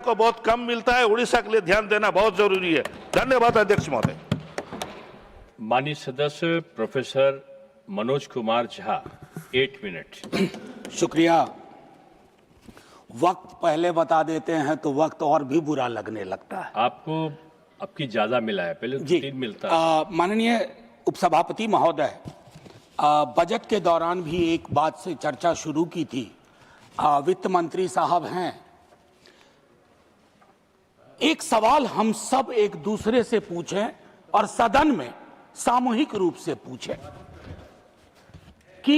को बहुत कम मिलता है, उड़ीसा के लिए ध्यान देना बहुत जरूरी है। धन्यवाद अध्यक्ष महोदय। माननीय सदस्य प्रोफेसर मनोज कुमार झा, 8 मिनट। शुक्रिया। वक्त पहले बता देते हैं तो वक्त और भी बुरा लगने लगता है। आपको आपकी ज्यादा मिला है, पहले जी 3 मिलता है। माननीय उपसभापति महोदय, बजट के दौरान भी एक बात से चर्चा शुरू की थी। वित्त मंत्री साहब हैं, एक सवाल हम सब एक दूसरे से पूछें और सदन में सामूहिक रूप से पूछें कि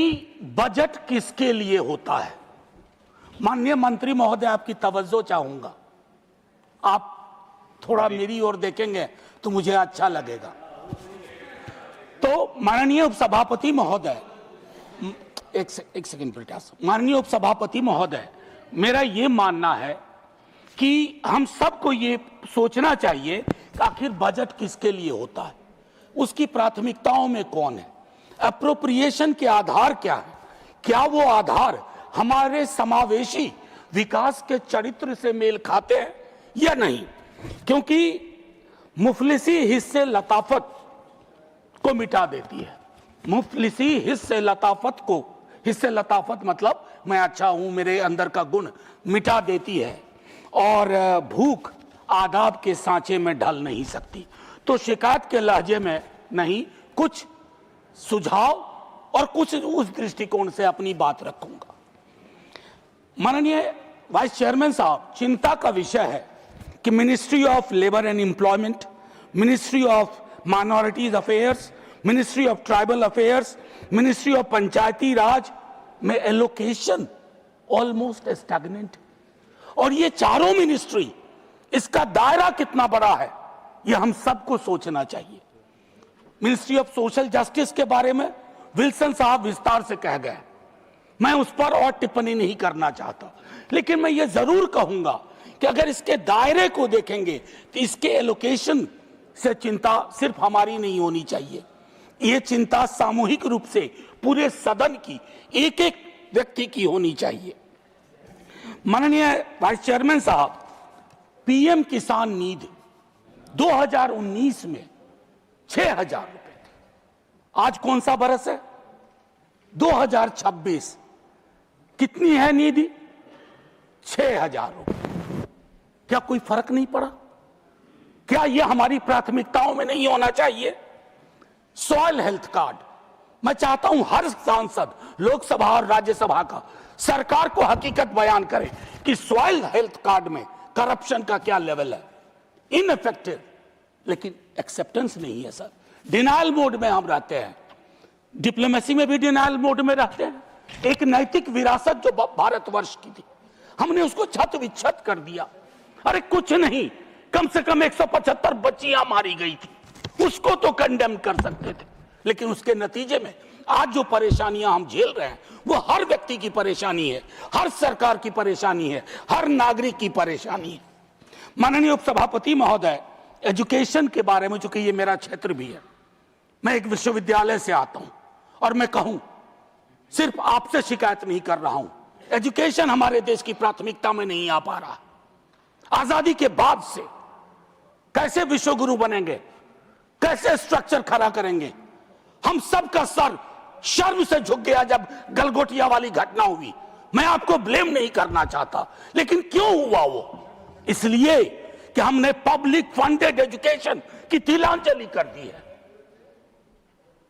बजट किसके लिए होता है। माननीय मंत्री महोदय, आपकी तवज्जो चाहूंगा। आप थोड़ा मेरी ओर देखेंगे तो मुझे अच्छा लगेगा। तो माननीय उपसभापति महोदय, एक सेकंड प्रयास। माननीय उपसभापति महोदय, मेरा ये मानना है कि हम सबको ये सोचना चाहिए कि आखिर बजट किसके लिए होता है, उसकी प्राथमिकताओं में कौन है, अप्रोप्रिएशन के आधार क्या है, क्या वो आधार हमारे समावेशी विकास के चरित्र से मेल खाते हैं या नहीं। क्योंकि मुफलिसी हिस्से लताफत को मिटा देती है। मुफलिसी हिस्से लताफत मतलब मैं अच्छा हूं, मेरे अंदर का गुण मिटा देती है, और भूख आदाब के सांचे में ढल नहीं सकती। तो शिकायत के लहजे में नहीं, कुछ सुझाव और कुछ उस दृष्टिकोण से अपनी बात रखूंगा। माननीय वाइस चेयरमैन साहब, चिंता का विषय है कि ministry of labour and employment, ministry of minorities affairs, ministry of tribal affairs, ministry of Panchayati Raj में एलोकेशन ऑलमोस्ट स्टैग्नेंट। और ये चारों मिनिस्ट्री, इसका दायरा कितना बड़ा है ये हम सबको सोचना चाहिए। मिनिस्ट्री ऑफ सोशल जस्टिस के बारे में विल्सन साहब विस्तार से कह गए, मैं उस पर और टिप्पणी नहीं करना चाहता, लेकिन मैं ये जरूर कहूंगा कि अगर इसके दायरे को देखेंगे तो इसके एलोकेशन से चिंता सिर्फ हमारी नहीं होनी चाहिए, ये चिंता सामूहिक रूप से पूरे सदन की, एक एक व्यक्ति की होनी चाहिए। माननीय वाइस चेयरमैन साहब, पीएम किसान निधि 2019 में 6,000 रुपए थी। आज कौन सा बरस है? 2026। कितनी है निधि? 6,000 रुपए। क्या कोई फर्क नहीं पड़ा? क्या यह हमारी प्राथमिकताओं में नहीं होना चाहिए? सॉइल हेल्थ कार्ड, मैं चाहता हूं हर सांसद लोकसभा और राज्यसभा का सरकार को हकीकत बयान करे कि सॉइल हेल्थ कार्ड में करप्शन का क्या लेवल है। इनइफेक्टिव, लेकिन एक्सेप्टेंस नहीं है सर। डिनायल मोड में हम रहते हैं, डिप्लोमेसी में भी डिनायल मोड में रहते हैं। एक नैतिक विरासत जो भारतवर्ष की थी, हमने उसको छत विच्छत कर दिया। अरे कुछ नहीं, कम से कम 175 बच्चियां मारी गई थी, उसको तो कंडेम कर सकते थे, लेकिन उसके नतीजे में आज जो परेशानियां हम झेल रहे हैं वो हर व्यक्ति की परेशानी है, हर सरकार की परेशानी है, हर नागरिक की परेशानी है। माननीय उपसभापति महोदय, एजुकेशन के बारे में, चूंकि ये मेरा क्षेत्र भी है, मैं एक विश्वविद्यालय से आता हूं और मैं कहूं, सिर्फ आपसे शिकायत नहीं कर रहा हूं, एजुकेशन हमारे देश की प्राथमिकता में नहीं आ पा रहा। आजादी के बाद से कैसे विश्वगुरु बनेंगे, कैसे स्ट्रक्चर खड़ा करेंगे? हम सब का सर शर्म से झुक गया जब गलगोटिया वाली घटना हुई। मैं आपको ब्लेम नहीं करना चाहता, लेकिन क्यों हुआ वो? इसलिए कि हमने पब्लिक फंडेड एजुकेशन की तिलांजलि कर दी है,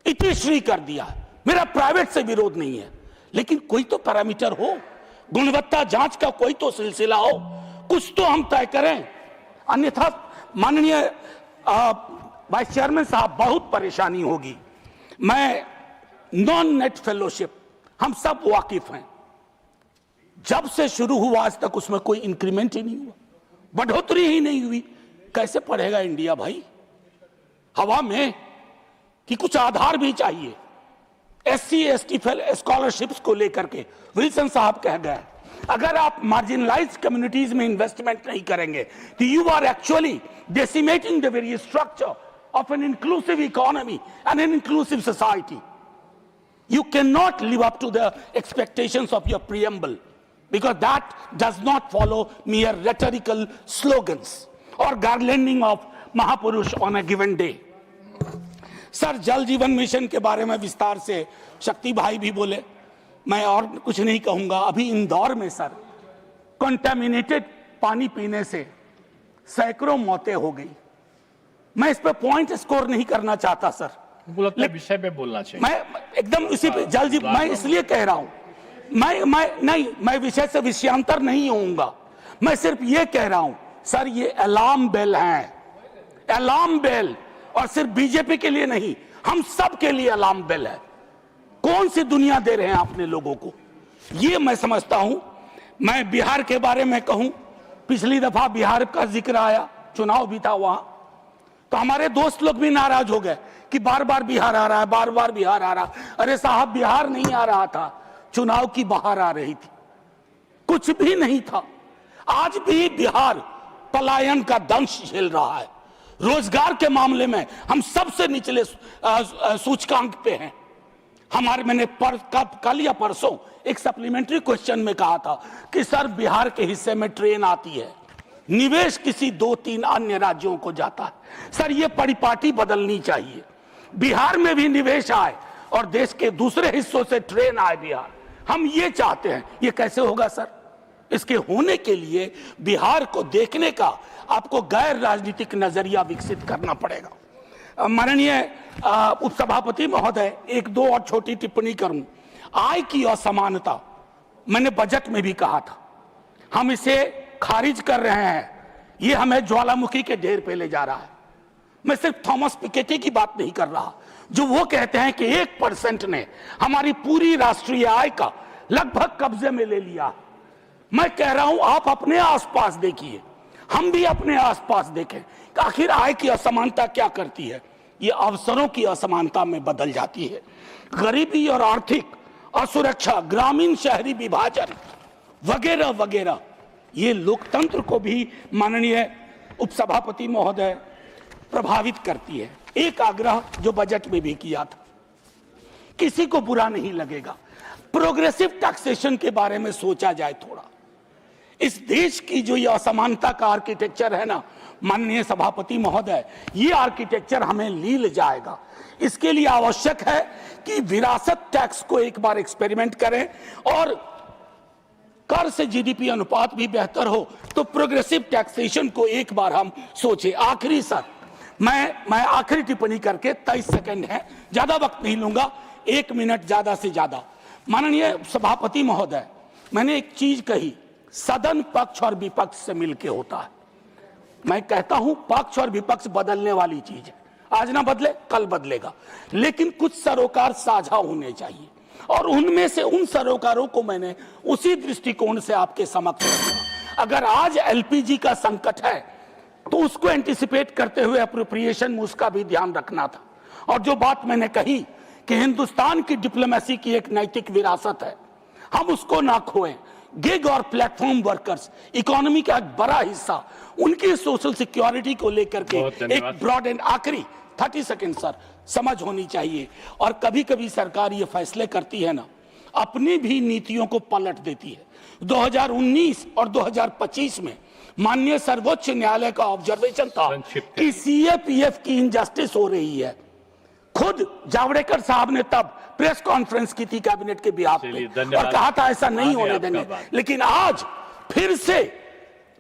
इतिश्री कर दिया है। मेरा प्राइवेट से विरोध नहीं है, लेकिन कोई तो पैरामीटर हो, गुणवत्ता जांच का कोई तो सिलसिला हो, कुछ तो हम तय करें। अन्यथा माननीय वाइस चेयरमैन साहब, बहुत परेशानी होगी। मैं नॉन नेट फेलोशिप, हम सब वाकिफ हैं, जब से शुरू हुआ आज तक उसमें कोई इंक्रीमेंट ही नहीं हुआ, बढ़ोतरी ही नहीं हुई। कैसे पढ़ेगा इंडिया भाई? हवा में कि कुछ आधार भी चाहिए। SC ST स्कॉलरशिप्स को लेकर के विल्सन साहब कह गए, अगर आप मार्जिनलाइज्ड कम्युनिटीज में इन्वेस्टमेंट नहीं करेंगे तो you are actually decimating the very structure of an inclusive economy and an inclusive society. You cannot live up to the expectations of your preamble. because that does not follow mere rhetorical slogans or garlanding of Mahapurush on a given day. Sir, जल जीवन mission के बारे में विस्तार से शक्ति भाई भी बोले, मैं और कुछ नहीं कहूंगा। अभी इंदौर में सर कंटामिनेटेड पानी पीने से सैकड़ों मौतें हो गई। मैं इस पे पॉइंट स्कोर नहीं करना चाहता सर, विषय पे बोलना चाहिए। मैं एकदम इसी पे जल जीवन, मैं इसलिए कह रहा हूं, मैं विषय से विषयांतर नहीं होऊंगा। मैं सिर्फ ये कह रहा हूं सर, ये अलार्म बेल है, अलार्म बेल, और सिर्फ बीजेपी के लिए नहीं, हम सब के लिए अलार्म बेल है। कौन सी दुनिया दे रहे हैं अपने लोगों को, ये मैं समझता हूं। मैं बिहार के बारे में कहूं, पिछली दफा बिहार का जिक्र आया, चुनाव भी था वहां, तो हमारे दोस्त लोग भी नाराज हो गए कि बार बार बिहार आ रहा है, बार बार बिहार आ रहा। अरे साहब, बिहार नहीं आ रहा था, चुनाव की बहार आ रही थी, कुछ भी नहीं था। आज भी बिहार पलायन का दंश झेल रहा है। रोजगार के मामले में हम सबसे निचले सूचकांक पे हैं। मैंने कल या परसों एक सप्लीमेंट्री क्वेश्चन में कहा था कि सर, बिहार के हिस्से में ट्रेन आती है, निवेश किसी 2-3 अन्य राज्यों को जाता है। सर, ये परिपाटी बदलनी चाहिए, बिहार में भी निवेश आए और देश के दूसरे हिस्सों से ट्रेन आए बिहार। हम ये चाहते हैं। ये कैसे होगा सर? इसके होने के लिए बिहार को देखने का आपको गैर राजनीतिक नजरिया विकसित करना पड़ेगा। माननीय उपसभापति महोदय, 1-2 और छोटी टिप्पणी करूं। आय की असमानता मैंने बजट में भी कहा था, हम इसे खारिज कर रहे हैं। ये हमें ज्वालामुखी के ढेर पे ले जा रहा है। मैं सिर्फ थॉमस पिकेटी की बात नहीं कर रहा, जो वो कहते हैं कि 1% ने हमारी पूरी राष्ट्रीय आय का लगभग कब्जे में ले लिया। मैं कह रहा हूं, आप अपने आसपास देखिए, हम भी अपने आसपास देखें कि आखिर आय की असमानता क्या करती है। ये अवसरों की असमानता में बदल जाती है। गरीबी और आर्थिक असुरक्षा, ग्रामीण शहरी विभाजन वगैरह वगैरह, ये लोकतंत्र को भी माननीय उपसभापति महोदय प्रभावित करती है। एक आग्रह जो बजट में भी किया था, किसी को बुरा नहीं लगेगा, प्रोग्रेसिव टैक्सेशन के बारे में सोचा जाए थोड़ा। इस देश की जो ये असमानता का आर्किटेक्चर है ना माननीय सभापति महोदय, ये आर्किटेक्चर हमें लील जाएगा। इसके लिए आवश्यक है कि विरासत टैक्स को एक बार एक्सपेरिमेंट करें और कर से जीडीपी अनुपात भी बेहतर हो तो प्रोग्रेसिव टैक्सेशन को एक बार हम सोचें। आखिरी सर, मैं आखिरी टिप्पणी करके 23 सेकंड है, ज्यादा वक्त नहीं लूंगा, 1 मिनट ज्यादा से ज्यादा। माननीय सभापति महोदय, मैंने एक चीज कही, सदन पक्ष और विपक्ष से मिलकर होता है। मैं कहता हूं पक्ष और विपक्ष बदलने वाली चीज है, आज ना बदले कल बदलेगा, लेकिन कुछ सरोकार साझा होने चाहिए और उनमें से उन सरोकारों को मैंने उसी दृष्टिकोण से आपके समक्ष रखा। अगर आज एलपीजी का संकट है तो उसको एंटिसिपेट करते हुए अप्रोप्रिएशन में उसका भी ध्यान रखना था। और जो बात मैंने कही कि हिंदुस्तान की डिप्लोमेसी की एक नैतिक विरासत है, हम उसको ना खोएं। गिग और प्लेटफॉर्म वर्कर्स इकोनॉमी का एक बड़ा हिस्सा, उनकी सोशल सिक्योरिटी को लेकर के एक ब्रॉड एंड आखिरी 30 सेकेंड सर, समझ होनी चाहिए। और कभी कभी सरकार ये फैसले करती है ना, अपनी भी नीतियों को पलट देती है। 2019 और 2025 में माननीय सर्वोच्च न्यायालय का ऑब्जर्वेशन था कि सीएपीएफ की इनजस्टिस हो रही है। खुद जावड़ेकर साहब ने तब प्रेस कॉन्फ्रेंस की थी कैबिनेट के बिहाफ पे और कहा था ऐसा नहीं होने देंगे, लेकिन आज फिर से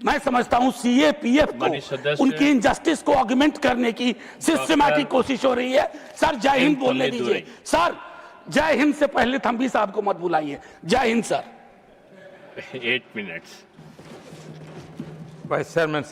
मैं समझता हूं सीएपीएफ को उनकी इनजस्टिस को ऑगमेंट करने की सिस्टमैटिक कोशिश हो रही है। सर, जय हिंद बोलने दीजिए। सर, जय हिंद से पहले थम्बी साहब को मत बुलाइए। जय Hind sir. 8 minutes. Vice Chairman.